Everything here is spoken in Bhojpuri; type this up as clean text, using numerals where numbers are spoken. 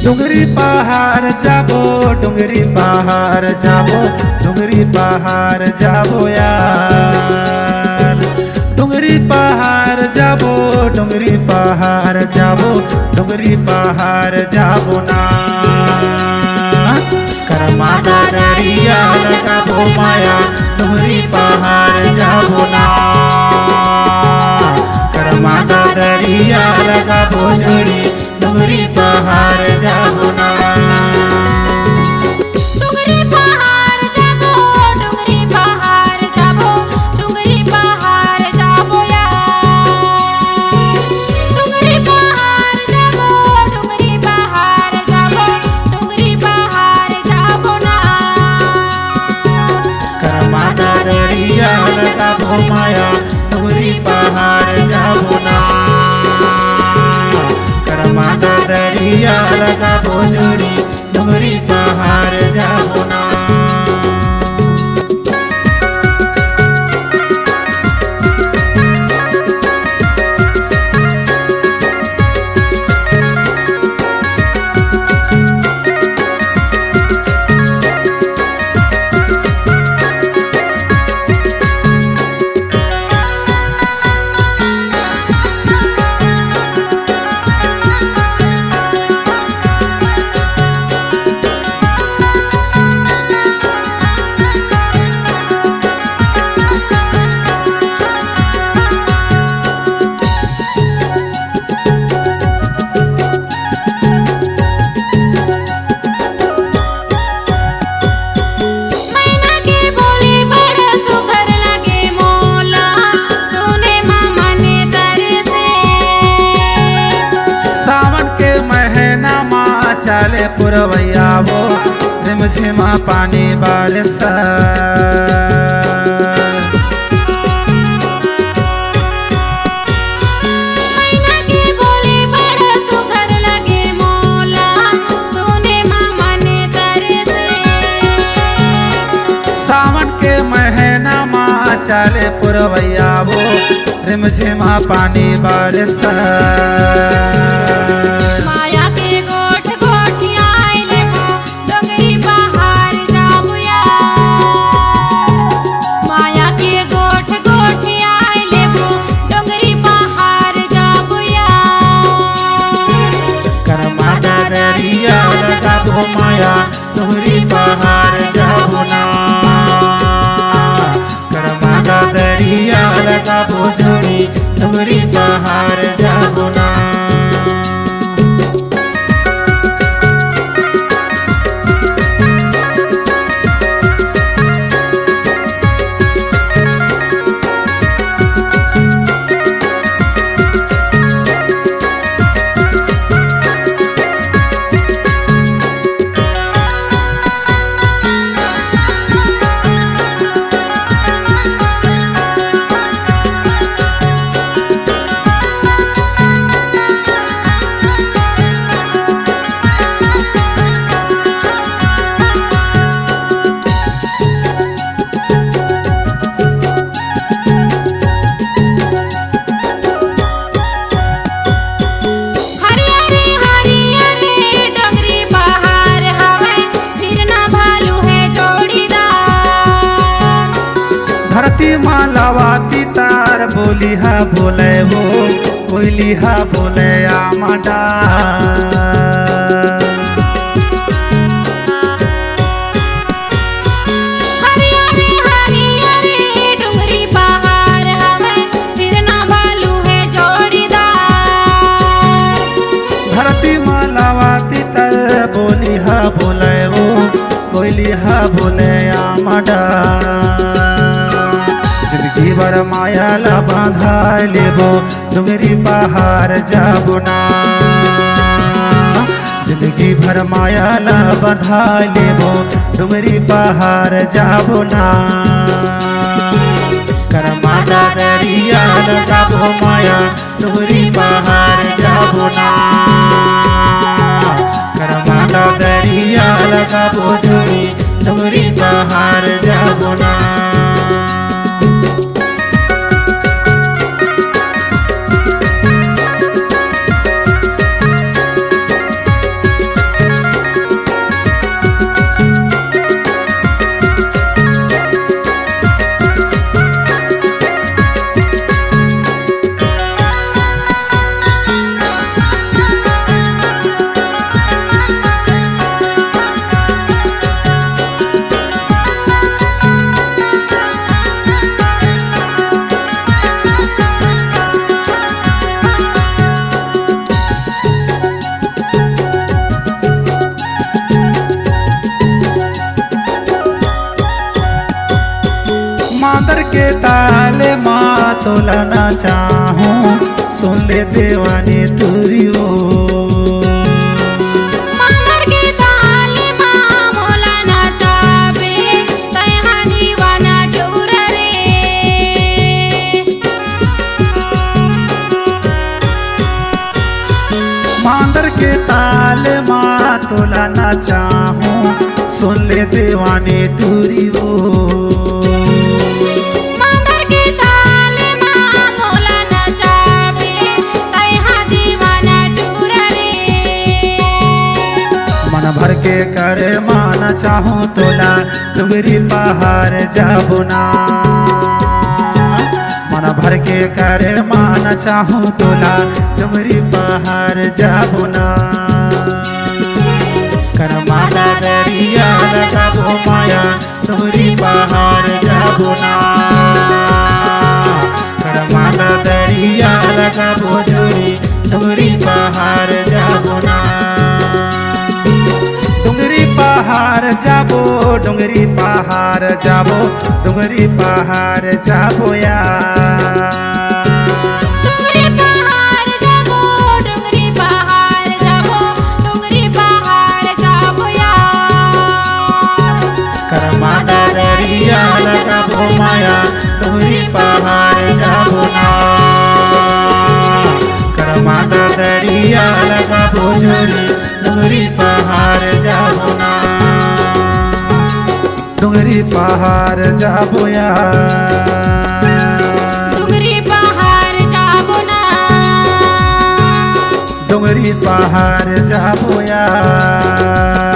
डुंगरी पहाड़ जाबो, डुंगरी पहाड़ जाबो, डुंगरी पहाड़ जाबो यार। डुंगरी पहाड़ जाबो, डुंगरी पहाड़ जाबो, डुंगरी पहाड़ जाबो ना। करमादा डरिया लगाबो माया, डुंगरी पहाड़ जाबो ना। करमादा डरिया लगाबो जोड़ी, डुंगरी पहाड़ जाबो ना। डुंगरी पहाड़ जाबो, डुंगरी पहाड़ जाबो, डुंगरी पहाड़ जाबो यार। डुंगरी पहाड़ जाबो, डुंगरी पहाड़ जाबो, डुंगरी पहाड़ जाबो ना। करमादा डरिया लगाबो माया, डुंगरी पहाड़ जाबो ना। करमादा डरिया लगाबो जोड़ी, डुंगरी पहाड़ जाबो ना। चले पुरवैया वो झिमझिमा पानी बारिश। मैना के बोले बड़ा सुघर लगे मोला, सुने मामा ने तरसे। सावन के महीना माँ चले पुरवैया वो झिमझिमा पानी बारिश। माया के गोठ गोठिया लेबो, डुंगरी पहाड़ जाबो यार। माया के गोठ गोठिया लेबो, डुंगरी पहाड़ जाबो यार। करमादा डरिया लगाबो माया, डुंगरी पहाड़ जाबो ना। करमादा डरिया लगाबो जोड़ी, डुंगरी पहाड़ जाबो ना। धरती मालावाती तार बोलिहा बोले हो, कोयलिहा बोले आमडा। डुंगरी पहाड़ हवे, फिरना भालू है जोड़ीदार। धरती मालावाती तार बोलिहा बोले हो, कोयलिहा बोले आमडा। माया ला बांधा लेबो डुंगरी पहाड़ जाबो ना जिंदगी भर माया ला बांधा लेबो डुंगरी पहाड़ जाबो ना करमादा दरिया लगाबो माया डुंगरी पहाड़ जाबो ना करमादा दरिया लगाबो जोड़ी डुंगरी पहाड़ जाबो ना मादर के ताले माँ तोलाना चाहूँ सुन ले देवानी तुरियो मादर के ताले माँ मोलाना चाबे तैहा दीवाना टूर रे मादर के ताले माँ तोलाना चाहूँ सुन ले देवानी तुरियो भर के करे माना चाहूँ तोला डुंगरी पहाड़ जाबो ना मन भर के करे माना चाहूँ तोला डुंगरी पहाड़ जाबो ना करमादा दरिया लगाबो माया डुंगरी पहाड़ जाबो ना करमादा दरिया लगाबो जोड़ी डुंगरी पहाड़ जाबो ना डुंगरी पहाड़ जाबो डुंगरी पहाड़ जाबो डुंगरी पहाड़ जाबो यार डुंगरी पहाड़ जाबो डुंगरी पहाड़ जाबो डुंगरी पहाड़ जाबो यार करमादा दरिया लगाबो माया डुंगरी पहाड़ जाबो ना करमादा दरिया लगाबो जोड़ी डुंगरी पहाड़ जाबो ना डुंगरी पहाड़ जाबो यार डुंगरी पहाड़ जाबो ना डुंगरी पहाड़ जाबो यार।